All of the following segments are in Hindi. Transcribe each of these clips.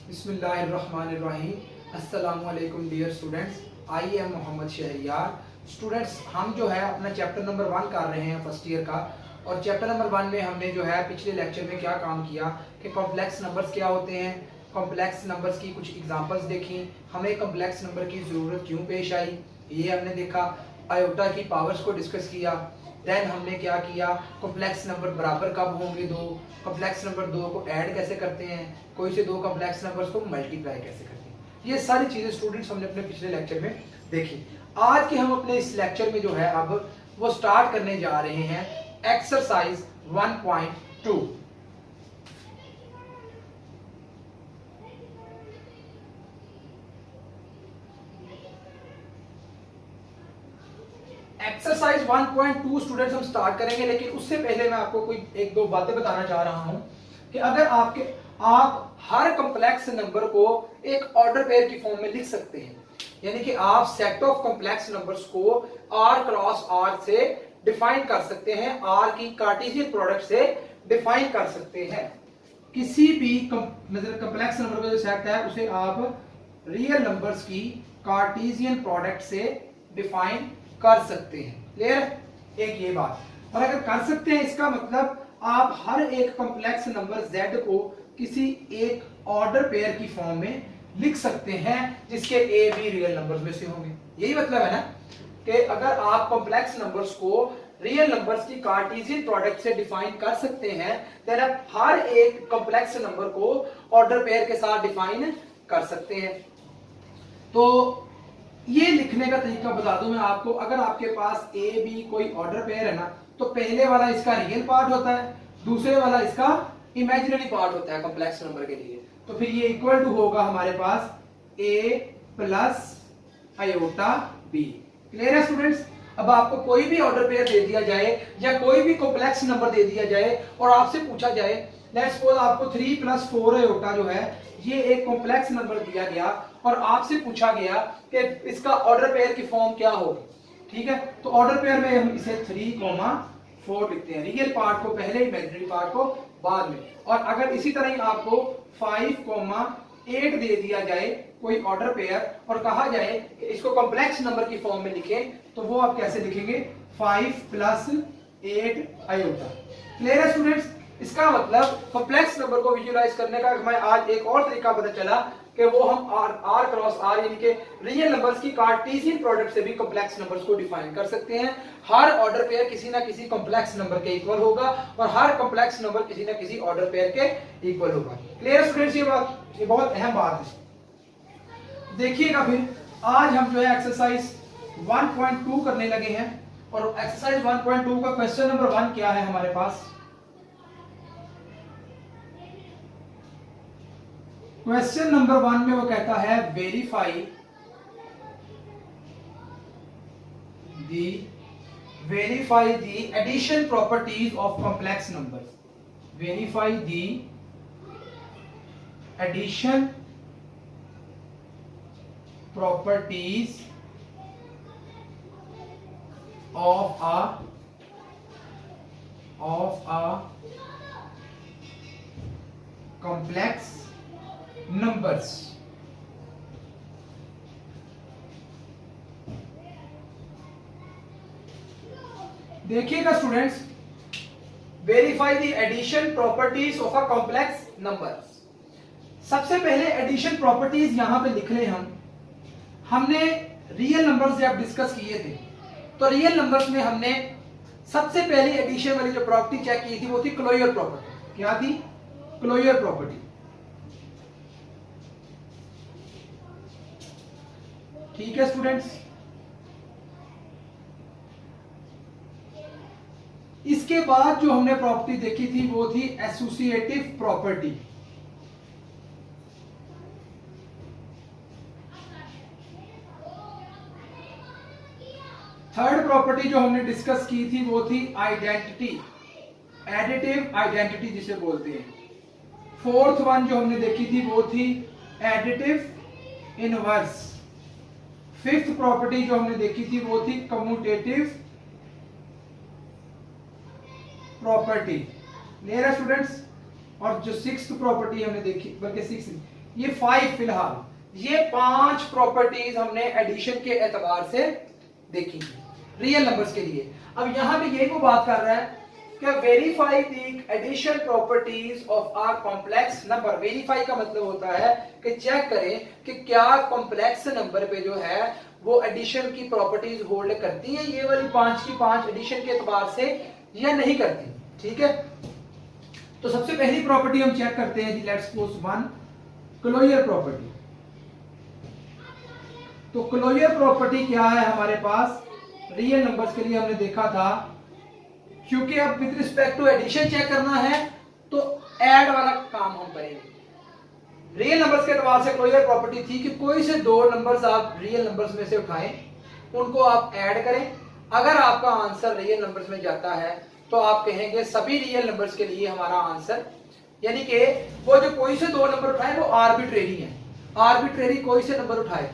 बिस्मिल्लाहिर्रहमानिर्रहीम। अस्सलामुअलैकुम dear students, I am Mohammad Shahryar. Students, हम जो है अपना चैप्टर नंबर 1 कर रहे हैं फर्स्ट ईयर का। और चैप्टर नंबर 1 में हमने जो है पिछले लेक्चर में क्या काम किया कि कॉम्प्लेक्स नंबर्स क्या होते हैं, कॉम्प्लेक्स नंबर्स की कुछ एग्जांपल्स देखी, हमें कॉम्प्लेक्स नंबर की ज़रूरत क्यों पेश आई ये हमने देखा, आयोटा की पावर्स को डिस्कस किया। देन हमने क्या किया, कॉम्प्लेक्स नंबर बराबर कब होंगे दो, कॉम्प्लेक्स नंबर दो को ऐड कैसे करते हैं, कोई से दो कॉम्प्लेक्स नंबर्स को मल्टीप्लाई कैसे करते हैं। ये सारी चीजें स्टूडेंट्स हमने अपने पिछले लेक्चर में देखी। आज के हम अपने इस लेक्चर में जो है अब वो स्टार्ट करने जा रहे हैं एक्सरसाइज 1.2। एक्सरसाइज 1.2 स्टूडेंट्स हम स्टार्ट करेंगे, लेकिन उससे पहले मैं आपको कोई एक दो बातें बताना चाह रहा हूं कि अगर आप हर कॉम्प्लेक्स नंबर को एक ऑर्डर पेयर की फॉर्म में लिख सकते हैं, यानी कि आप सेट ऑफ कॉम्प्लेक्स नंबर्स को r क्रॉस r से डिफाइन कर सकते हैं, r की कार्टेशियन प्रोडक्ट से डिफाइन कर सकते हैं। किसी भी मतलब कॉम्प्लेक्स नंबर का जो सेट है उसे आप रियल नंबर्स की कार्टेशियन प्रोडक्ट से डिफाइन कर सकते हैं। क्लियर? एक ये बात। और अगर कर सकते हैं इसका मतलब आप हर एक कॉम्प्लेक्स नंबर z को किसी एक ऑर्डर पेयर की फॉर्म में लिख सकते हैं जिसके a b रियल नंबर्स में से होंगे। यही मतलब है ना कि अगर आप कॉम्प्लेक्स नंबर्स को रियल नंबर्स की कार्टेशियन प्रोडक्ट से डिफाइन कर सकते हैं, देन आप हर एक कॉम्प्लेक्स नंबर को ऑर्डर पेयर के साथ डिफाइन कर सकते हैं। तो ये लिखने का तरीका बता दूं मैं आपको। अगर आपके पास ए बी कोई ऑर्डर पेयर है ना, तो पहले वाला इसका रियल पार्ट होता है, दूसरे वाला इसका इमेजिनरी पार्ट होता है कॉम्प्लेक्स नंबर के लिए। तो फिर ये इक्वल टू होगा हमारे पास a plus iota b। Clear है स्टूडेंट्स? अब आपको कोई भी ऑर्डर पेयर दे दिया जाए या कोई भी कॉम्प्लेक्स नंबर दे दिया जाए और आपसे पूछा जाए, लेट्स सपोज आपको 3 प्लस 4 आयोटा जो है ये एक कॉम्प्लेक्स नंबर दिया गया और आपसे पूछा गया कि इसका ऑर्डर पेयर की फॉर्म क्या होगी। ठीक है, तो ऑर्डर पेयर में हम इसे 3,4 लिखते हैं, रियल पार्ट को पहले, इमेजिनरी पार्ट को बाद में। और अगर इसी तरह ही आपको 5,8 दे दिया जाए कोई ऑर्डर पेयर और कहा जाए कि इसको कॉम्प्लेक्स नंबर की फॉर्म में लिखें, तो वो आप कैसे लिखेंगे? 5 प्लस 8 आयोटा। क्लियर है स्टूडेंट्स? इसका मतलब कॉम्प्लेक्स नंबर को विजुलाइज करने का हमें आज एक और तरीका पता चला कि वो हम r क्रॉस r यानी कि रियल नंबर्स की कार्टेशियन प्रोडक्ट से भी कॉम्प्लेक्स नंबर्स को डिफाइन कर सकते हैं। हर ऑर्डर पेयर किसी ना किसी कॉम्प्लेक्स नंबर के इक्वल होगा और हर कॉम्प्लेक्स नंबर किसी ना किसी ऑर्डर पेयर के इक्वल होगा। Clear students? ये बहुत अहम बात है। देखिएगा फिर आज हम जो है एक्सरसाइज 1.2 करने लगे हैं। और एक्सरसाइज 1.2 का क्वेश्चन नंबर 1 क्या है हमारे पास? क्वेश्चन नंबर 1 में वो कहता है verify the addition properties of complex numbers. Verify the addition properties of a complex numbers। देखिएगा students, verify the addition properties of a complex numbers. सबसे पहले एडिशन प्रॉपर्टीज यहां पे लिख ले हमने रियल नंबर्स जब डिस्कस किए थे, तो रियल नंबर्स में हमने सबसे पहली एडिशन वाली जो प्रॉपर्टी चेक की थी वो थी क्लोजर प्रॉपर्टी। क्या थी? Closure property. ठीक है स्टूडेंट्स? इसके बाद जो हमने प्रॉपर्टी देखी थी वो थी एसोसिएटिव प्रॉपर्टी। थर्ड प्रॉपर्टी जो हमने डिस्कस की थी वो थी आइडेंटिटी, एडिटिव आइडेंटिटी जिसे बोलते हैं। फोर्थ वन जो हमने देखी थी वो थी एडिटिव इनवर्स। फिफ्थ प्रॉपर्टी जो हमने देखी थी वो थी कम्यूटेटिव प्रॉपर्टी। क्लियर है स्टूडेंट्स? और जो सिक्स्थ प्रॉपर्टी हमने देखी, बल्कि सिक्स ये 5 फिलहाल, ये 5 प्रॉपर्टीज हमने एडिशन के एतबार से देखी रियल नंबर्स के लिए। अब यहां पे यही वो बात कर रहा है कि verify the addition properties of R complex number. वेरीफाई का मतलब होता है कि चेक करें कि क्या कॉम्प्लेक्स नंबर पे जो है वो एडिशन की प्रॉपर्टीज होल्ड करती है, ये वाली 5 की 5 एडिशन के एतबार से या नहीं करती। ठीक है, तो सबसे पहली प्रॉपर्टी हम चेक करते हैं जी, लेट्स सपोज 1 क्लोजर प्रॉपर्टी। तो क्लोजर प्रॉपर्टी क्या है हमारे पास, रियल नंबर्स के लिए हमने देखा था, क्योंकि अब with respect to addition check करना है तो ऐड वाला काम हम करेंगे। रियल नंबर्स के एतबार से क्लोजर प्रॉपर्टी थी कि कोई से दो नंबर्स आप रियल नंबर्स में से उठाएं, उनको आप ऐड करें, अगर आपका आंसर रियल नंबर्स में जाता है तो आप कहेंगे सभी रियल नंबर्स के लिए हमारा आंसर, यानी कि वो जो कोई से दो नंबर उठाए वो आर्बिट्रेरी है। आर्बिट्रेरी कोई से नंबर उठाए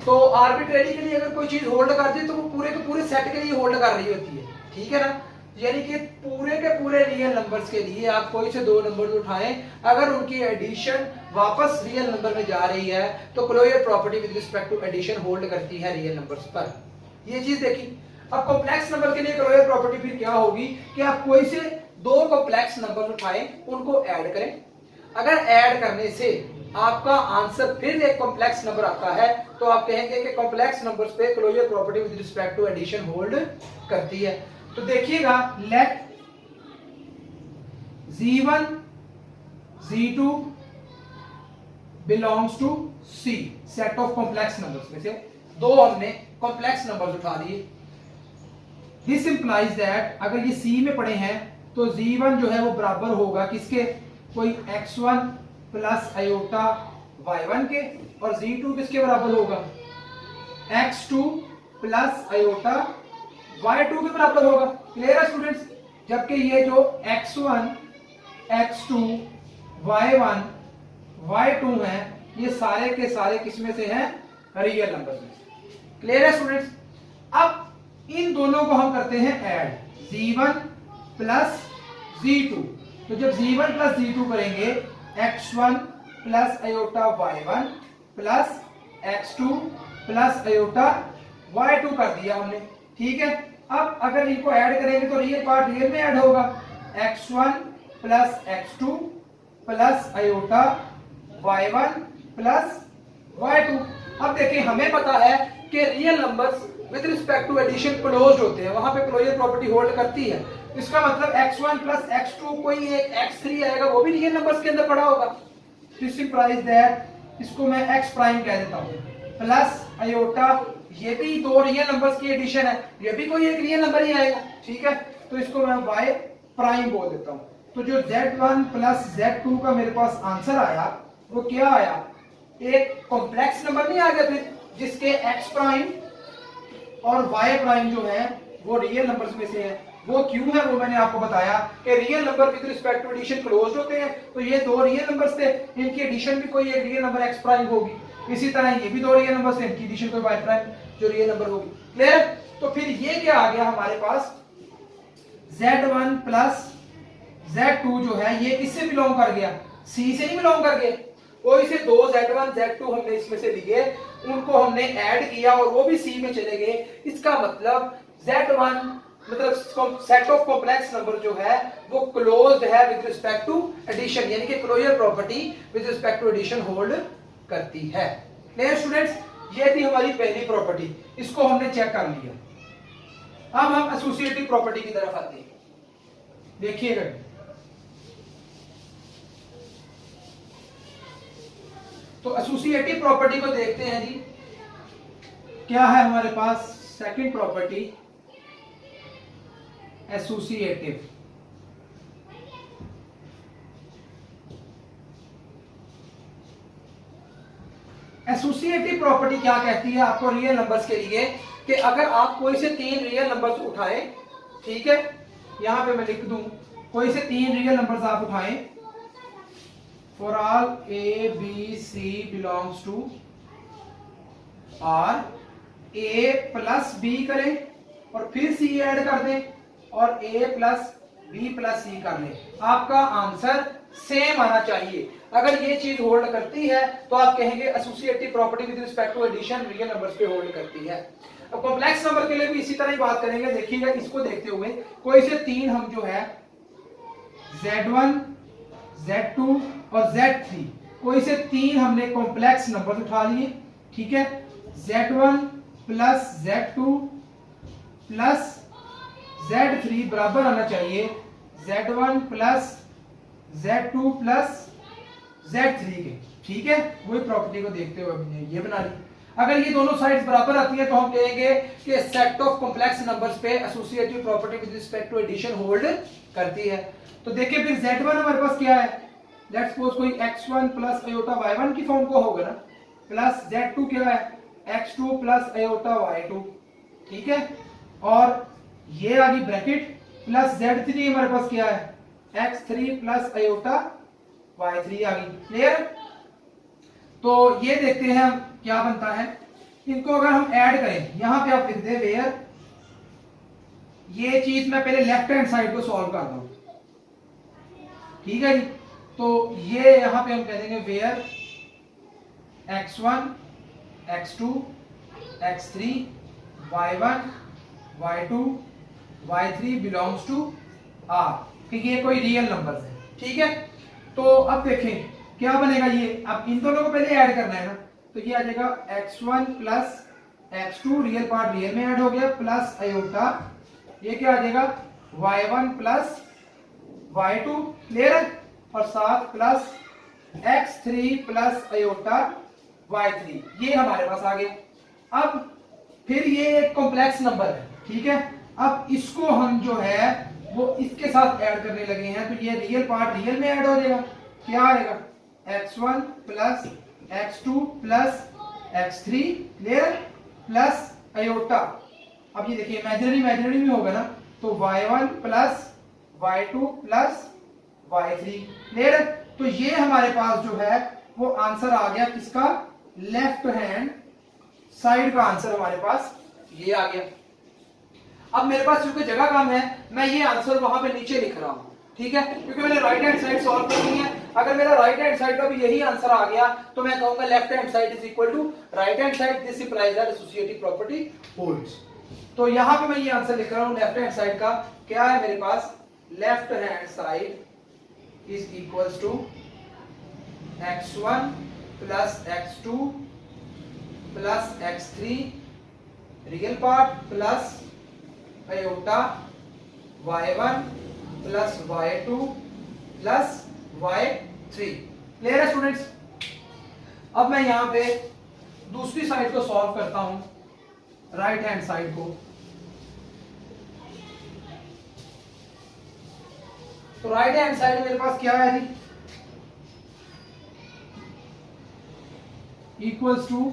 तो आर्बिट्रेरी के लिए अगर कोई चीज होल्ड कर दे तो वो पूरे के पूरे सेट के लिए होल्ड कर रही होती है। ठीक है ना, यानी कि पूरे के पूरे रियल नंबर्स के लिए आप कोई से दो नंबर उठाएं, अगर उनकी एडिशन वापस रियल नंबर में जा रही है तो closure property with respect to addition hold करती है रियल नंबर्स पर। ये चीज देखी। अब कॉम्प्लेक्स नंबर के लिए क्लोजर प्रॉपर्टी फिर क्या होगी कि आप कोई से दो कॉम्प्लेक्स नंबर उठाएं, उनको ऐड करें, अगर ऐड करने से आपका आंसर फिर एक कॉम्प्लेक्स नंबर आता है तो आप कहेंगे कि कॉम्प्लेक्स नंबर्स पे closure property with respect to addition hold करती है। तो देखिएगा, let Z1 Z2 belongs to C, set of complex numbers में से दो हमने कॉम्प्लेक्स नंबर्स उठा लिए। दिस इंप्लाइज दैट अगर ये C में पड़े हैं तो Z1 जो है वो बराबर होगा किसके, कोई x1 प्लस आयोटा y1 के, और Z2 किसके बराबर होगा, x2 प्लस आयोटा y2 के बराबर होगा। क्लियर है स्टूडेंट्स, जबकि ये जो x1 x2 y1 y2 है ये सारे के सारे किसमें से हैं, रियल नंबर में। क्लियर है स्टूडेंट्स, अब इन दोनों को हम करते हैं ऐड, Z1 प्लस Z2। तो जब Z1 प्लस Z2 करेंगे x1 plus iota y1 plus x2 plus iota y2 कर दिया हमने। ठीक है, अब अगर इनको ऐड करेंगे तो रियल पार्ट रियल में ऐड होगा, x1 plus x2 plus iota y1 plus y2। अब देखिए, हमें पता है कि real numbers with respect to addition closed होते हैं, वहां पे क्लोजर प्रॉपर्टी होल्ड करती है। इसका मतलब x1 प्लस x2 कोई एक x3 आएगा वो भी रियल नंबर्स के अंदर पड़ा होगा। दिस इंप्लाइज दैट, इसको मैं x प्राइम कह देता हूं, प्लस आयोटा, ये भी दो रियल नंबर्स की एडिशन है, ये भी कोई एक रियल नंबर ही आएगा। ठीक है, तो इसको मैं y प्राइम बोल देता हूं। तो जो Z1 प्लस Z2 का मेरे पास आंसर आया वो क्या आया, एक कॉम्प्लेक्स नंबर नहीं आ गया फिर, जिसके x प्राइम और y प्राइम जो है वो रियल नंबर्स में से है। वो क्यों है वो मैंने आपको बताया कि real number with respect to addition closed होते हैं, तो ये दो रियल नंबर्स थे, इनकी एडिशन भी कोई एक रियल नंबर x प्राइम होगी। इसी तरह ये भी दो रियल नंबर्स थे, इनकी एडिशन कोई y प्राइम जो रियल नंबर होगी। क्लियर, तो फिर ये क्या आ गया हमारे पास, Z1 प्लस Z2 जो है ये किससे बिलोंग कर गया, C से ही बिलोंग कर गया। कोई से दो Z1 Z2 हमने इसमें से लिए, उनको हमने ऐड किया और वो भी C में चले गए। इसका मतलब Z1 मतलब सेट ऑफ कॉम्प्लेक्स नंबर जो है वो क्लोज्ड है विद रिस्पेक्ट टू एडिशन, यानी कि closure property with respect to addition hold करती है। क्लियर स्टूडेंट्स, ये थी हमारी पहली प्रॉपर्टी, इसको हमने चेक कर लिया। अब हम एसोसिएटिव प्रॉपर्टी की तरफ आते हैं। देखिएगा, तो एसोसिएटिव प्रॉपर्टी को देखते हैं जी, क्या है हमारे पास second property associative. Associative property क्या कहती है आपको रियल नंबर्स के लिए, कि अगर आप कोई से तीन रियल नंबर्स उठाएं, ठीक है, यहां पे मैं लिख दूं, कोई से तीन रियल नंबर्स आप उठाएं, for all a b c belongs to R, A plus b करें और फिर C ऐड कर दें और A plus b plus C कर लें, आपका आंसर सेम आना चाहिए। अगर ये चीज होल्ड करती है तो आप कहेंगे associative property with respect to addition real numbers पे होल्ड करती है। अब कॉम्प्लेक्स नंबर के लिए भी इसी तरह ही बात करेंगे। देखिएगा इसको देखते हुए कोई से तीन हम जो है Z1, Z2 और Z3 कोई से तीन हमने कॉम्प्लेक्स नंबर उठा लिए, ठीक है। Z1 plus Z2 plus Z3 बराबर आना चाहिए Z1 plus Z2 plus Z3 के, ठीक है। वही प्रॉपर्टी को देखते हुए हमने ये बना ली। अगर ये दोनों साइड्स बराबर आती है तो हम कहेंगे कि सेट ऑफ कॉम्प्लेक्स नंबर्स पे associative property with respect to addition hold करती है। तो देखिए फिर Z1 हमारे पास क्या है, लेट्स सपोज कोई x1 प्लस अयोटा y1 की फॉर्म को होगा ना, प्लस Z2 क्या है x2 प्लस अयोटा y2, ठीक है। और ये आ गई ब्रैकेट प्लस Z3 हमारे पास क्या है x3 प्लस अयोटा y3 आ गई, क्लियर। तो ये देखते हैं हम क्या बनता है। इनको अगर हम ऐड करें, यहां पे आप लिख दे वेयर, ये चीज मैं पहले लेफ्ट हैंड साइड को सॉल्व करता हूं, ठीक है जी। तो ये यहां पे हम कह देंगे where x1 x2 x3 y1 y2 y3 belongs to R, कि ये कोई रियल नंबर है, ठीक है। तो अब देखें क्या बनेगा ये, अब इन दोनों को पहले ऐड करना है ना, तो ये आ जाएगा x1 plus x2 real part real में ऐड हो गया प्लस अयोटा, ये क्या आ जाएगा y1 प्लस y2, क्लियर है, और साथ plus x3 plus iota y3, ये हमारे पास आ गया। अब फिर ये एक कॉम्प्लेक्स नंबर है, ठीक है। अब इसको हम जो है वो इसके साथ ऐड करने लगे हैं, तो ये रियल पार्ट रियल में ऐड हो जाएगा, क्या आएगा x1 plus x2 plus x3, clear, plus iota. अब ये देखिए इमेजिनरी इमेजिनरी में होगा ना, तो y1 plus y2 plus y3, clear. तो ये हमारे पास जो है वो आंसर आ गया किसका, लेफ्ट हैंड साइड का आंसर हमारे पास ये आ गया। अब मेरे पास क्योंकि जगह कम है, मैं ये आंसर वहां पे नीचे लिख रहा हूं, ठीक है, क्योंकि मैंने राइट हैंड साइड सॉल्व करनी है। अगर मेरा राइट हैंड साइड का भी यही आंसर आ गया तो मैं कहूंगा left hand side is equal to right hand side, this implies that associative property holds. तो यहां पे मैं ये आंसर लिख रहा हूं लेफ्ट हैंड साइड का, क्या है मेरे पास, left hand side is equals to x1 plus x2 plus x3 real part plus iota y1 plus y2 plus y3, clear है स्टूडेंट्स। अब मैं यहां पे दूसरी साइड को सॉल्व करता हूं, राइट हैंड साइड को। तो राइट हैंड साइड मेरे पास क्या है z, equals to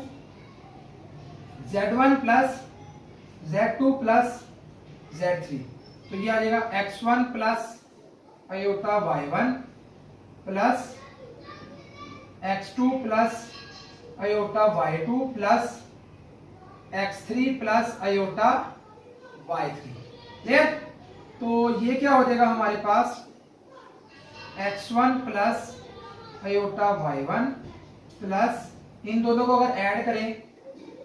Z1 plus Z2 plus Z3, तो ये आ जाएगा x1 plus iota y1 plus x2 plus iota y2 plus x3 plus iota y3, clear. तो ये क्या हो जाएगा हमारे पास x1 plus iota y1 plus इन दोनों को अगर ऐड करें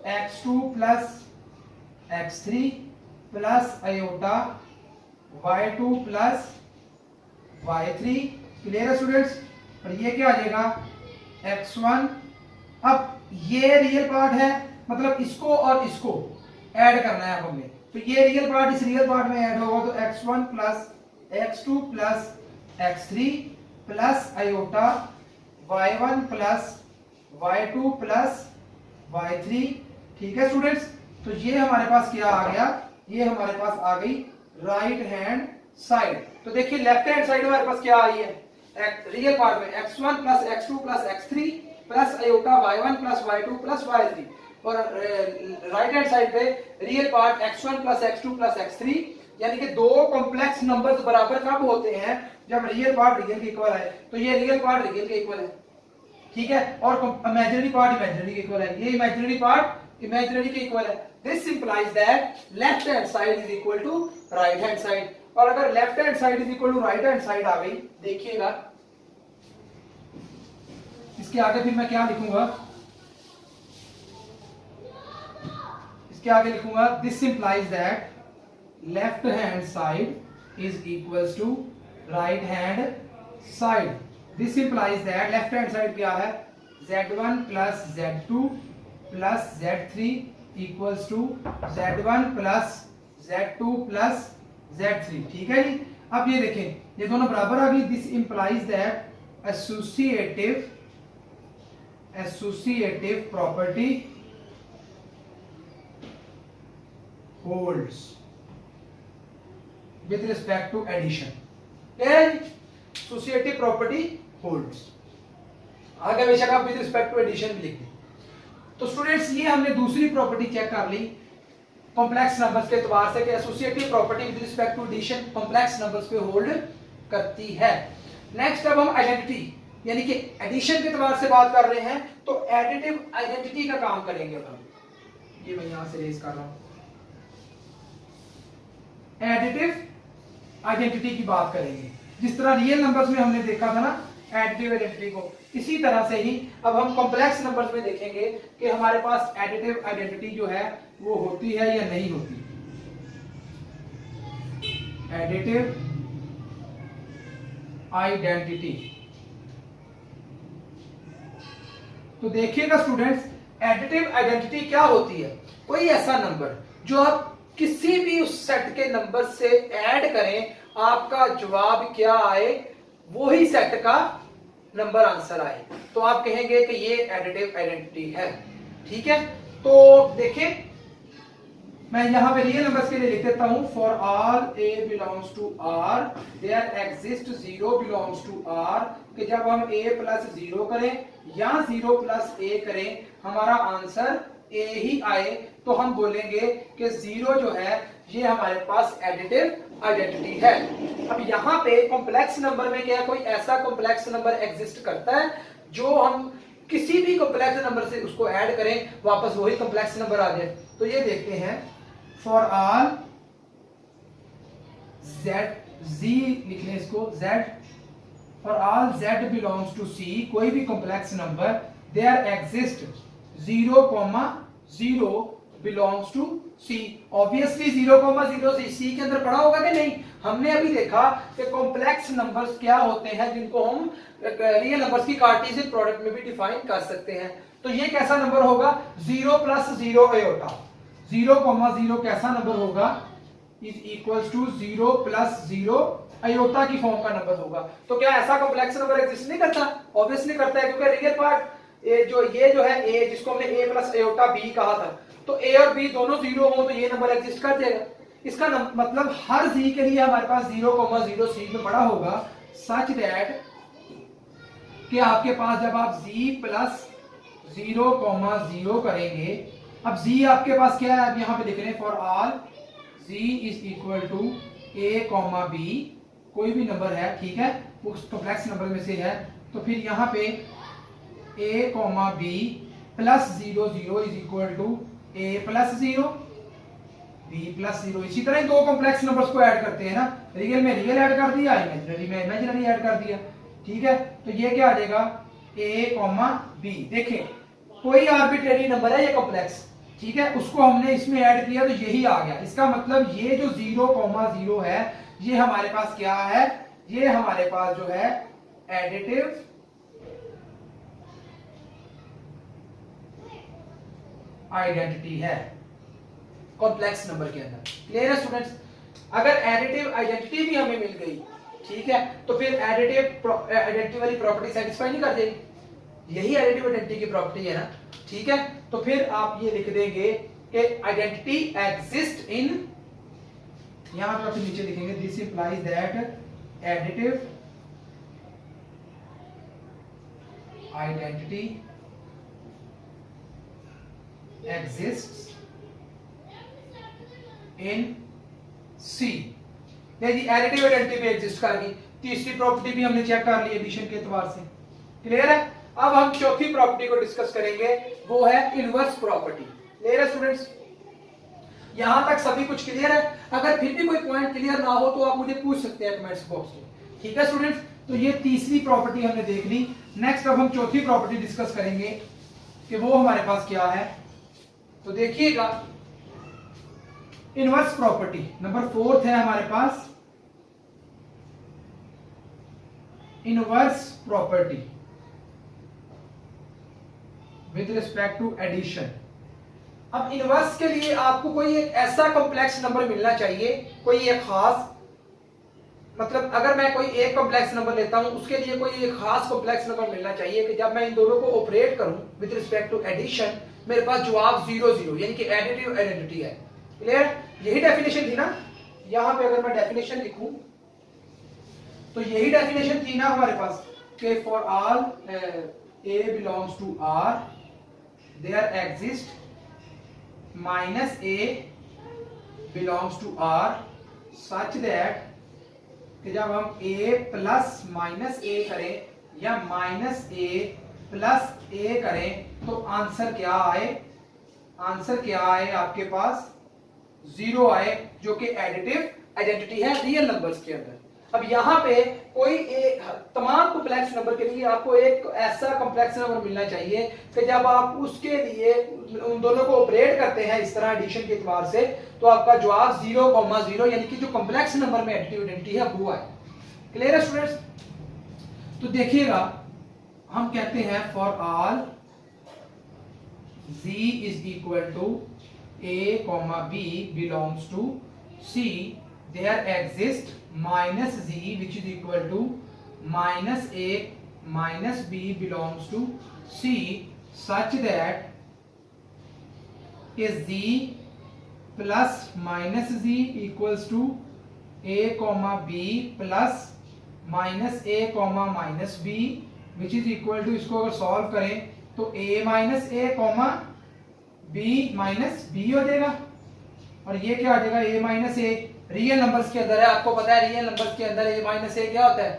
x2 plus x3 plus iota y2 plus y3, clear है स्टूडेंट्स। और ये क्या आ जाएगा x1, अब ये रियल पार्ट है, मतलब इसको और इसको ऐड करना है अब हमें, तो ये रियल पार्ट इस रियल पार्ट में ऐड होगा, तो x1 plus x2 plus x3 plus iota y1 plus y2 plus y3, ठीक है स्टूडेंट्स। तो ये हमारे पास क्या आ गया, ये हमारे पास आ गई राइट हैंड साइड। तो देखिए लेफ्ट हैंड साइड हमारे पास क्या आई है, रियल पार्ट में x1 plus x2 plus x3 plus iota y1 plus y2 plus y3, और राइट हैंड साइड पे real part x1 plus x2 plus x3, यानी कि दो कॉम्प्लेक्स नंबर्स बराबर कब होते हैं, जब रियल पार्ट रियल के इक्वल है। तो ये रियल पार्ट रियल के इक्वल है, ठीक है, और इमेजिनरी पार्ट इमेजिनरी के इक्वल है, ये इमेजिनरी पार्ट इमेजिनरी के इक्वल है। This implies that left hand side is equal to right hand side. और अगर left hand side is equal to right hand side आ गई, देखिएगा इसके आगे फिर मैं क्या लिखूंगा, इसके आगे लिखूंगा this implies that left hand side is equals to right hand side. This implies that left hand side क्या है, z1 plus z2 plus z3 equals to z1 plus z2 plus z3। ठीक है जी। अब ये देखें, ये दोनों बराबर आ गई। This implies that associative property holds with respect to addition. Associative property holds, आगे बेशक आप विथ रिस्पेक्ट टू एडिशन भी लिख दें। तो स्टूडेंट्स ये हमने दूसरी प्रॉपर्टी चेक कर ली कॉम्प्लेक्स नंबर्स के एतबार से कि associative property with respect to addition complex numbers पे होल्ड करती है। नेक्स्ट अब हम आइडेंटिटी यानी कि एडिशन के एतबार से बात कर रहे हैं, तो एडिटिव आइडेंटिटी का काम करेंगे। अब हम ये मैं यहां से रेज कर रहा हूं, एडिटिव आइडेंटिटी की बात करेंगे। जिस तरह रियल नंबर्स में हमने देखा था ना एडिटिव आइडेंटिटी को, इसी तरह से ही अब हम कॉम्प्लेक्स नंबर्स में देखेंगे कि हमारे पास एडिटिव आइडेंटिटी जो है वो होती है या नहीं होती। एडिटिव आइडेंटिटी, तो देखिएगा स्टूडेंट्स, एडिटिव आइडेंटिटी क्या होती है, कोई ऐसा नंबर जो आप किसी भी उस सेट के नंबर से ऐड करें, आपका जवाब क्या आए, वही सेट का नंबर आंसर आए, तो आप कहेंगे कि ये एडिटिव आइडेंटिटी है। ठीक है, तो देखें मैं यहां पे रियल नंबर्स के लिए लिख देता हूं, for all a belongs to R there exist 0 belongs to R, कि जब हम a प्लस 0 करें या 0 प्लस a करें हमारा आंसर a ही आए, तो हम बोलेंगे कि 0 जो है ये हमारे पास एडिटिव आइडेंटिटी है। अब यहाँ पे कॉम्प्लेक्स नंबर में क्या कोई ऐसा कॉम्प्लेक्स नंबर एग्जिस्ट करता है जो हम किसी भी कॉम्प्लेक्स नंबर से उसको ऐड करें वापस वही कॉम्प्लेक्स नंबर आ जाए। तो ये देखते हैं, फॉर ऑल z लिख लें इसको z, for all z belongs to c, कोई भी complex number there exist 0,0 belongs to c। Obviously 0,0 से c के अंदर पड़ा होगा कि नहीं। हमने अभी देखा कि कॉम्प्लेक्स नंबर्स क्या होते हैं जिनको हम रियल नंबर्स की कार्टेशियन प्रोडक्ट में भी डिफाइन कर सकते हैं। तो ये कैसा नंबर होगा, 0 प्लस 0 आयोटा, 0,0 कैसा नंबर होगा, is equals to 0 plus 0 iota की फॉर्म का नंबर होगा। तो क्या ऐसा कॉम्प्लेक्स नंबर एग्जिस्ट नहीं करता, ऑब्वियसली करता है, क्योंकि रियल पार्ट ये जो है a, जिसको हमने a प्लस आयोटा b कहा था, तो a और b दोनों 0 हो तो ये नंबर एग्जिस्ट कर जाएगा। इसका मतलब हर z के लिए हमारे पास 0,0 c में पड़ा होगा, सच दैट कि आपके पास जब आप z प्लस 0,0 करेंगे, अब z आपके पास क्या है, अब यहाँ पे लिख रहे हैं for all z is equal to a, b, कोई भी नंबर है, ठीक है, उस कॉम्प्लेक्स नंबर में से है, तो फिर यहाँ पे a, b plus 0 0 is equal to a plus 0 b plus 0। इसी तरह दो कॉम्प्लेक्स नंबर्स को ऐड करते हैं ना, रियल में रियल ऐड कर दिया, इमेजिनरी में इमेजिनरी ऐड कर दिया। ठीक है, तो ये क्या आ जाएगा, a, b। देखें कोई आर्बिट्रेरी नंबर है ये कॉम्प्लेक्स, ठीक है, उसको हमने इसमें ऐड किया तो यही आ गया। इसका मतलब ये जो 0,0 है ये हमारे पास क्या है, ये हमारे पास जो है एडिटिव आइडेंटिटी है कॉम्प्लेक्स नंबर के अंदर। क्लियर है स्टूडेंट्स। अगर एडिटिव आइडेंटिटी भी हमें मिल गई, ठीक है, तो फिर एडिटिव आइडेंटिटी वाली प्रॉपर्टी सेटिस्फाई नहीं कर जाएगी, यही एडिटिव आइडेंटिटी की प्रॉपर्टी है ना। ठीक है, तो फिर आप ये लिख देंगे कि आइडेंटिटी एग्जिस्ट इन, यहां पर नीचे लिखेंगे this implies that additive identity exists in C। देखिए एडिटिव आइडेंटिटी भी एग्जिस्ट कर गई। तीसरी प्रॉपर्टी भी हमने चेक कर ली एडिशन के एतबार से। क्लियर है। अब हम चौथी प्रॉपर्टी को डिस्कस करेंगे, वो है इनवर्स प्रॉपर्टी। क्लियर है स्टूडेंट्स, यहां तक सभी कुछ क्लियर है। अगर फिर भी कोई पॉइंट क्लियर ना हो तो आप मुझे पूछ सकते हैं कमेंट्स बॉक्स में। ठीक है स्टूडेंट्स, तो ये तीसरी प्रॉपर्टी हमने देख ली। नेक्स्ट अब हम चौथी प्रॉपर्टी डिस्कस करेंगे कि वो हमारे पास क्या है। तो देखिएगा, इनवर्स प्रॉपर्टी नंबर 4 है हमारे पास, inverse property with respect to addition. अब इनवर्स के लिए आपको कोई एक ऐसा कॉम्प्लेक्स नंबर मिलना चाहिए, कोई एक खास, मतलब अगर मैं कोई एक कॉम्प्लेक्स नंबर लेता हूं उसके लिए कोई एक खास कॉम्प्लेक्स नंबर मिलना चाहिए कि जब मैं इन दोनों को ऑपरेट करूं विद रिस्पेक्ट टू एडिशन, मेरे पास जवाब 0 0 यानी कि एडिटिव आइडेंटिटी है। क्लियर? यही डेफिनेशन थी ना। यहां पे अगर मैं डेफिनेशन लिखूं तो यही डेफिनेशन थी ना हमारे पास कि for all a belongs to R there exist minus a belongs to R such that कि जब हम a प्लस माइनस ए करें या माइनस ए प्लस ए करें तो आंसर क्या आए? आंसर क्या आए आपके पास? 0 आए, जो कि एडिटिव आइडेंटिटी है रियल नंबर्स के अंदर। अब यहाँ पे कोई एक तमाम कॉम्प्लेक्स नंबर के लिए आपको एक ऐसा कॉम्प्लेक्स नंबर मिलना चाहिए कि जब आप उसके लिए उन दोनों को ऑपरेट करते हैं इस तरह एडिशन के एतबार से, तो आपका जवाब 0,0 यानी कि जो कॉम्प्लेक्स नंबर में एडिटिव आइडेंटिटी है वो है। क्लियर है स्टूडेंट्स? तो देखिएगा, हम कहते हैं for all z is equal to a, b belongs to c, there exists minus z which is equal to minus a minus b belongs to c such that is z plus minus z equals to a comma b plus minus a comma minus b which is equal to, इसको अगर सॉल्व करें तो a minus a comma b minus b हो जाएगा, और ये क्या आ जाएगा? a minus a real numbers के अंदर है, आपको पता है रियल नंबर्स के अंदर a माइनस a क्या होता है?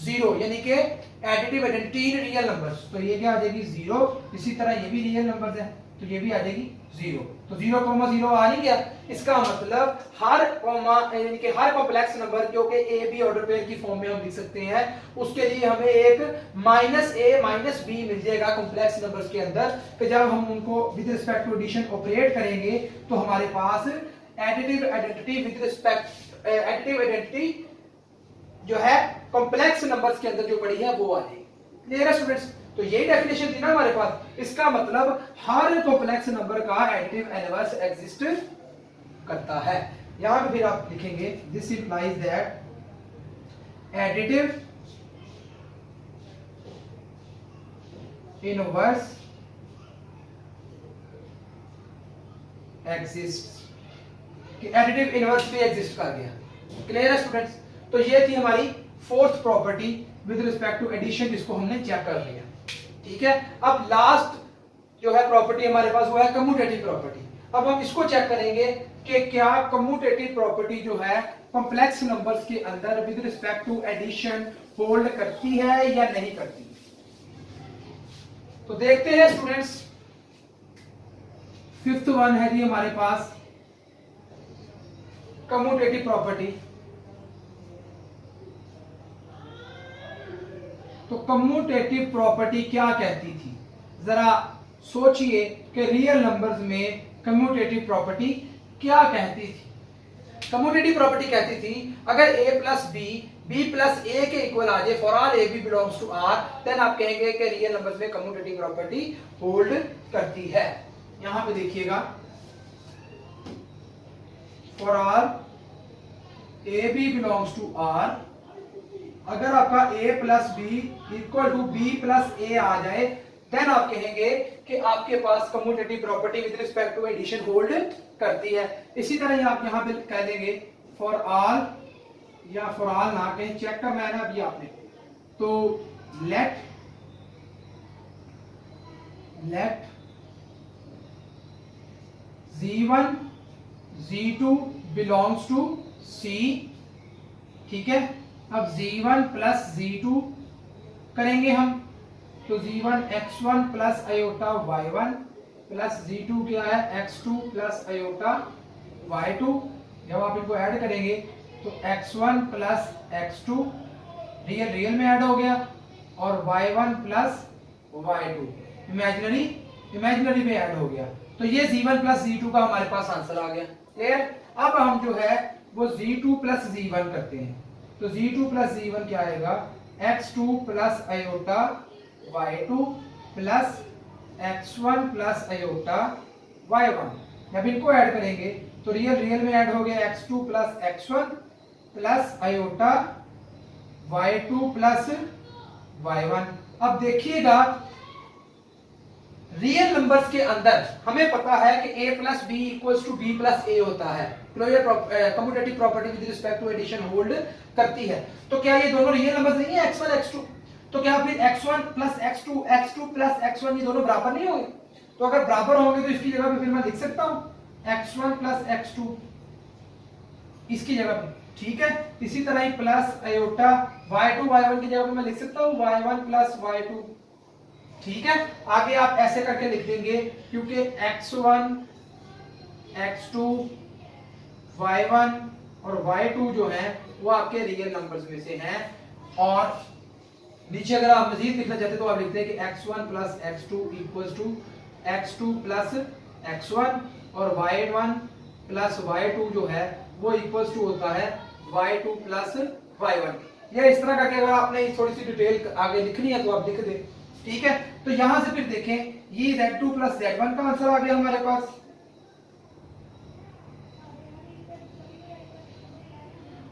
0, यानी कि additive identity in real numbers. तो ये क्या आ जाएगी? 0। इसी तरह ये भी रियल नंबर्स है तो ये भी आ जाएगी 0। तो 0,0 आ नहीं गया। इसका मतलब हर कॉमा यानी कि हर कॉम्प्लेक्स नंबर जो कि ए बी ऑर्डर पेयर की फॉर्म में हम लिख सकते हैं, उसके लिए हमें एक माइनस ए माइनस बी मिल जाएगा कॉम्प्लेक्स नंबर्स के अंदर। फिर जब हम उनको with respect to addition operate करेंगे तो हमारे पास additive identity with respect additive identity जो है कॉम्प्लेक्स नंबर्स के अंदर जो पड़ी है वो आ जाएगी। क्लियर है स्टूडेंट्स? तो यही डेफिनेशन थी ना हमारे पास। इसका मतलब हर कॉम्प्लेक्स नंबर का एडिटिव इनवर्स एग्जिस्ट करता है। यहां पे फिर आप लिखेंगे this implies that additive inverse exist, कि एडिटिव इनवर्स भी एग्जिस्ट कर गया। क्लियर है स्टूडेंट्स? तो ये थी हमारी fourth property with respect to addition, जिसको हमने चेक कर लिया। ठीक है, अब लास्ट जो है प्रॉपर्टी हमारे पास वो है कम्यूटेटिव प्रॉपर्टी। अब हम इसको चेक करेंगे कि क्या कम्यूटेटिव प्रॉपर्टी जो है कॉम्प्लेक्स नंबर्स के अंदर with respect to addition hold करती है या नहीं करती। तो देखते हैं स्टूडेंट्स, फिफ्थ वन है जी हमारे पास कम्यूटेटिव प्रॉपर्टी। तो कम्यूटेटिव प्रॉपर्टी क्या कहती थी? जरा सोचिए कि रियल नंबर्स में कम्यूटेटिव प्रॉपर्टी क्या कहती थी। कम्यूटेटिव प्रॉपर्टी कहती थी अगर a plus b b plus a के इक्वल आ जाए for all a b belongs to r, then आप कहेंगे कि रियल नंबर्स में कम्यूटेटिव प्रॉपर्टी होल्ड करती है। यहां पे देखिएगा, for all a b belongs to r, अगर आपका a plus b equal to b plus a आ जाए, देन आप कहेंगे कि आपके पास commutative property with respect to addition hold करती है। इसी तरह आप यहां पे कह देंगे फॉर ऑल, या फॉर ऑल ना कहीं, चेक करना है ना अभी आपने। तो late z1 z2 belongs to c। ठीक है, अब z1 प्लस z2 करेंगे हम, तो z1 x1 plus iota y1 plus z2 क्या है x2 प्लस आयोटा y2। जब आप इनको ऐड करेंगे तो x1 plus x2 real real में ऐड हो गया, और y1 plus y2 imaginary imaginary में ऐड हो गया। तो ये z1 प्लस z2 का हमारे पास आंसर आ गया। क्लियर? अब हम जो है वो z2 प्लस z1 करते हैं। तो z2 प्लस z1 क्या आएगा, x2 plus iota y2 plus x1 plus iota y1। जब इनको ऐड करेंगे तो रियल रियल में ऐड हो गया x2 plus x1 plus iota y2 plus y1। अब देखिएगा रियल नंबर्स के अंदर हमें पता है कि a plus b equals to b plus a होता है। Closure commutative property with respect to addition hold करती है। तो क्या ये दोनों रियल नंबर्स नहीं है x1 x2? तो क्या फिर x1 plus x2 plus x1 ये दोनों बराबर नहीं होंगे? तो अगर बराबर होंगे तो इसकी जगह पे फिर मैं लिख सकता हूं x1 प्लस x2 इसकी जगह पे, ठीक है। इसी तरह ही प्लस आयोटा y2 y1 की जगह पे मैं लिख सकता हूं y1 प्लस y2, ठीक है। आगे आप ऐसे करके लिख देंगे क्योंकि x1 x2 y1 और y2 जो है वो आपके रियल नंबर्स में से हैं। और नीचे अगर आप मजीद लिखना चाहते तो आप लिखते हैं कि x1 plus x2 equals to x2 plus x1 और y1 प्लस y2 जो है वो इक्वल्स टू होता है y2 प्लस y1। या इस तरह करके अगर आपने थोड़ी सी डिटेल आगे लिखनी है तो आप लिख दें, ठीक है। तो यहां से फिर देखें ये z2 प्लस z1 का आंसर आ गया हमारे पास,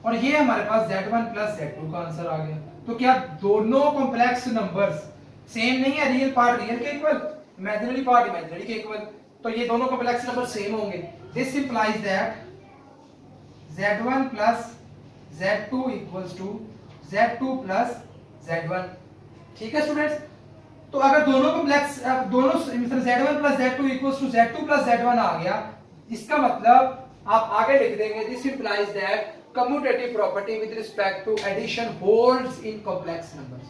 और ये हमारे पास z1 प्लस z2 का आंसर आ गया। तो क्या दोनों कॉम्प्लेक्स नंबर्स सेम नहीं है? रियल पार्ट रियल के इक्वल, इमेजिनरी पार्ट इमेजिनरी के इक्वल, तो ये दोनों कॉम्प्लेक्स नंबर सेम होंगे। This implies that z1 plus z2 equals to z2 plus z1, ठीक है स्टूडेंट्स। तो अगर दोनों कॉम्प्लेक्स दोनों मतलब z1 plus z2 equals to z2 plus z1 आ गया, इसका मतलब आप आगे लिख देंगे this implies that commutative property with respect to addition holds in complex numbers।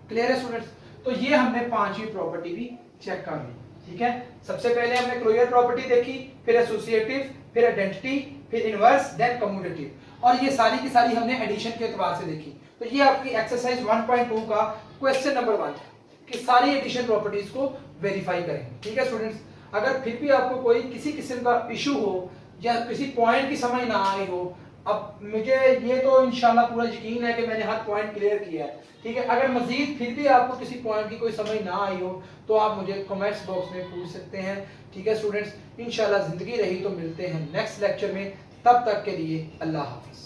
Clear है स्टूडेंट्स? तो ये हमने पांचवी प्रॉपर्टी भी चेक कर ली, ठीक है। सबसे पहले हमने क्लोजर प्रॉपर्टी देखी, फिर एसोसिएटिव, फिर आइडेंटिटी, फिर इनवर्स, देन कम्यूटेटिव, और ये सारी की सारी हमने एडिशन के एतबार से देखी। तो ये आपकी एक्सरसाइज 1.2 का क्वेश्चन नंबर 1 है कि सारी एडिशन प्रॉपर्टीज को वेरीफाई करें, ठीक है स्टूडेंट्स। अगर फिर भी आपको कोई किसी किस्म का इशू हो या किसी पॉइंट की समझ ना आई हो, अब मुझे ये तो इंशाल्लाह पूरा यकीन है कि मैंने हर पॉइंट क्लियर किया है, ठीक है। अगर मजीद फिर भी आपको किसी पॉइंट की कोई समझ ना आई हो तो आप मुझे कमेंट्स बॉक्स में पूछ सकते हैं, ठीक है स्टूडेंट्स। इंशाल्लाह जिंदगी रही तो मिलते हैं नेक्स्ट लेक्चर में, तब तक के लिए अल्लाह हाफिज।